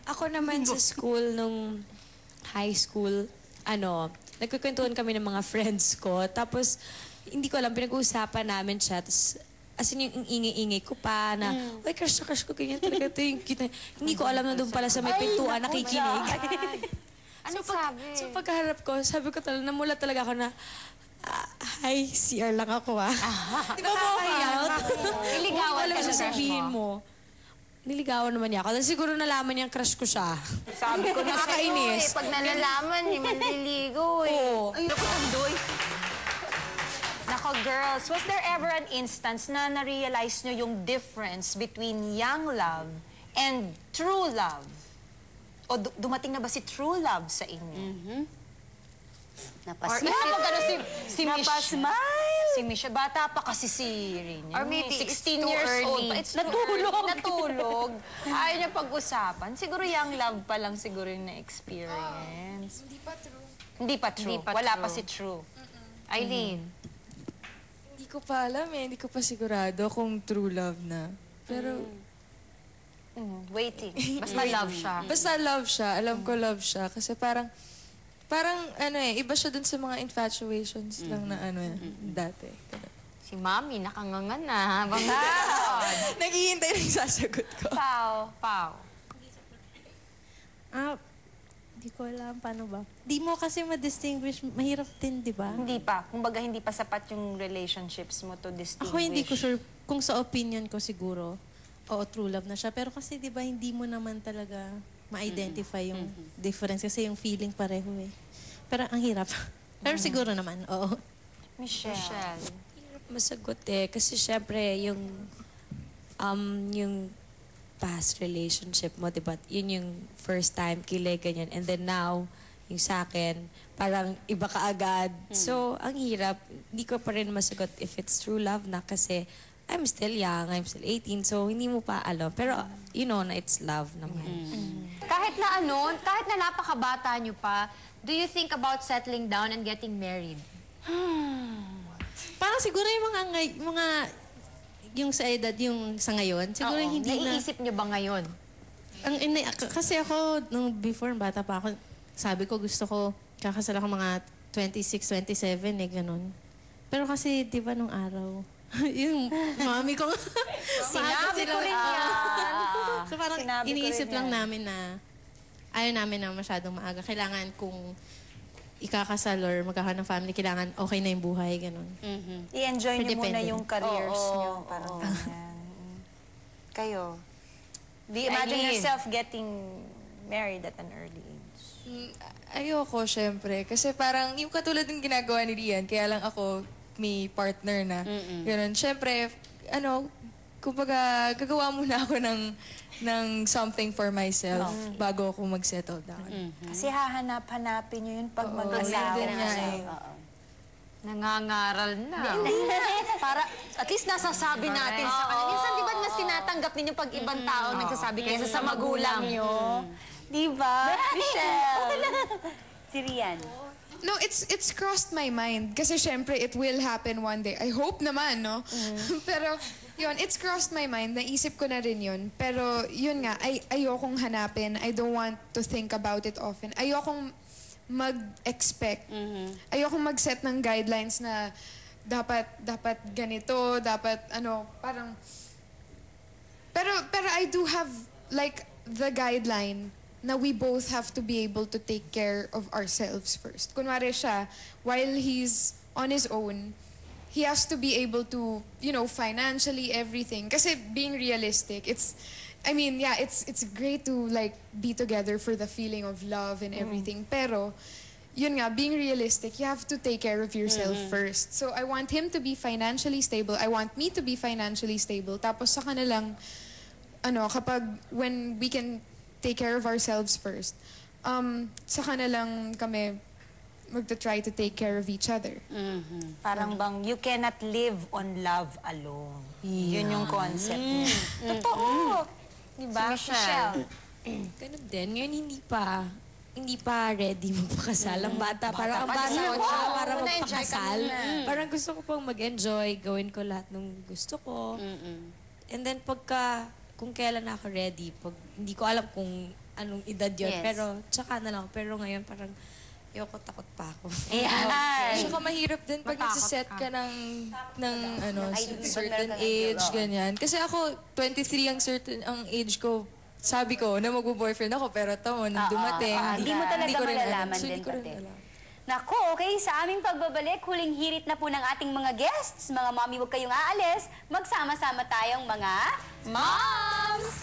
Ako naman sa school, nung high school, nagkukwentuhan kami ng mga friends ko. Tapos, hindi ko alam, pinag-uusapan namin siya. Tapos, as in, yung ingay-ingay ko pa na, uy, crush ko, ganyan talaga ito yung cute. Hindi ko alam na doon pala sa may pintuan nakikinig. Ano sabi? So, pagkaharap ko, sabi ko talaga, namula talaga ako na, hi, CR lang ako Di ba mo out? Niligawan ka sa na sabihin mo. Niligawan naman niya ako. Dahil siguro nalaman niyang crush ko siya. Sabi ko na sa'yo eh, pag nalalaman, manliligo eh. Oo. Ay, naku, Tandoy. Nako, girls, was there ever an instance na na-realize nyo yung difference between young love and true love? O dumating na ba si true love sa inyo? Napasmile. Si Napasmile. Si Misha, bata pa kasi si Rin. Or maybe 16 it's too years early. old pa. It's natulog. Natulog. Ayaw niya pag-usapan. Siguro young love pa lang siguro yung na-experience. Hindi pa true. Hindi pa true. Hindi pa Wala true. pa si true. Eileen. Hindi ko pa alam eh. Hindi ko pa sigurado kung true love na. Pero, Waiting. Basta love siya. basta love siya. Alam ko love siya. Kasi parang iba siya dun sa mga infatuations lang na dati. Si Mami, nakangangan na habang Naghihintay na yung sasagot ko. Pao. Hindi ko alam paano ba. Di mo kasi ma-distinguish, mahirap din, di ba? Hindi pa. Kumbaga, hindi pa sapat yung relationships mo to distinguish. Ako hindi ko sure kung sa opinion ko siguro, oo, true love na siya. Pero kasi di ba hindi mo naman talaga ma-identify yung difference kasi yung feeling pareho eh. Pero ang hirap. Pero siguro naman, oo. Michelle. Hirap masagot eh. Kasi syempre, yung past relationship mo, diba? Yun yung first time, kilig, ganyan. And then now, yung sa akin, parang iba ka agad. So, ang hirap. Hindi ko pa rin masagot if it's true love na kasi I'm still young, I'm still 18, so hindi mo pa alam. Pero, you know na it's love naman. Kahit na napakabata nyo pa, do you think about settling down and getting married? Parang siguro yung yung sa edad, yung sa ngayon, siguro hindi na... Naiisip nyo ba ngayon? Kasi ako, nung before, bata pa ako, sabi ko gusto ko, kakasal ako mga 26, 27, ganun. Pero kasi, di ba nung araw, yung mami ko, Sinabi ko rin yan. So parang iniisip lang namin na ayaw namin na masyadong maaga. Kailangan kung ikakasal or magkakaroon ng family, kailangan okay na yung buhay, ganun. I-enjoy niyo muna Independent. yung careers niyo. Parang ganyan. Kayo? Do you imagine yourself getting married at an early age? Ayoko, syempre. Kasi parang yung katulad ng ginagawa ni Rian, kaya lang ako may partner na. Ganun. Syempre, kumbaga, gagawa muna ako ng something for myself bago ako mag-settle down. Kasi hahanap-hanapin niyo yun pag mag-asawa yun nga na. eh. Nangangaral na. Para, at least nasasabi natin sa kanila. Minsan, di ba mas tinatanggap ninyo pag ibang tao nagsasabi kaysa sa magulang niyo? Di ba? Michelle! Si Rian. No, it's crossed my mind. Kasi syempre, it will happen one day. I hope naman, no? Pero, yun, it's crossed my mind. Naisip ko na rin yun. Pero, yun nga, ayokong hanapin. I don't want to think about it often. Ayokong mag-expect. Ayokong mag-set ng guidelines na dapat ganito, dapat parang... Pero I do have, like, the guideline na we both have to be able to take care of ourselves first. Kunwari siya, while he's on his own, he has to be able to, financially, everything. Kasi being realistic, it's great to, like, be together for the feeling of love and everything. Pero, yun nga, being realistic, you have to take care of yourself first. So, I want him to be financially stable. I want me to be financially stable. Tapos, saka na lang, when we can take care of ourselves first, saka na lang kami magta-try to take care of each other. Parang bang, you cannot live on love alone. Yun yung concept niya. Totoo! Diba, Michelle? Ganun din. Ngayon, hindi pa ready magpakasal. Ang bata, parang ang bata ko siya para magpakasal. Parang gusto ko pang mag-enjoy, gawin ko lahat ng gusto ko. And then kung kailan ako ready, hindi ko alam kung anong edad yun. Yes. Pero tsaka na lang. Pero ngayon parang ayoko, takot pa ako. Ayan. Saka mahirap din pag nagsiset ka ng Ay, certain meron kang age, ideal, oo. ganyan. Kasi ako, 23 ang age ko. Sabi ko na magbo-boyfriend ako, pero tamo, nung dumating, Hindi mo talaga ko rin alam. malalaman So, din, hindi ko rin Kate. alam. Naku, okay, sa aming pagbabalik, huling hirit na po ng ating mga guests. Mga mommy, huwag kayong aalis. Magsama-sama tayong mga Moms!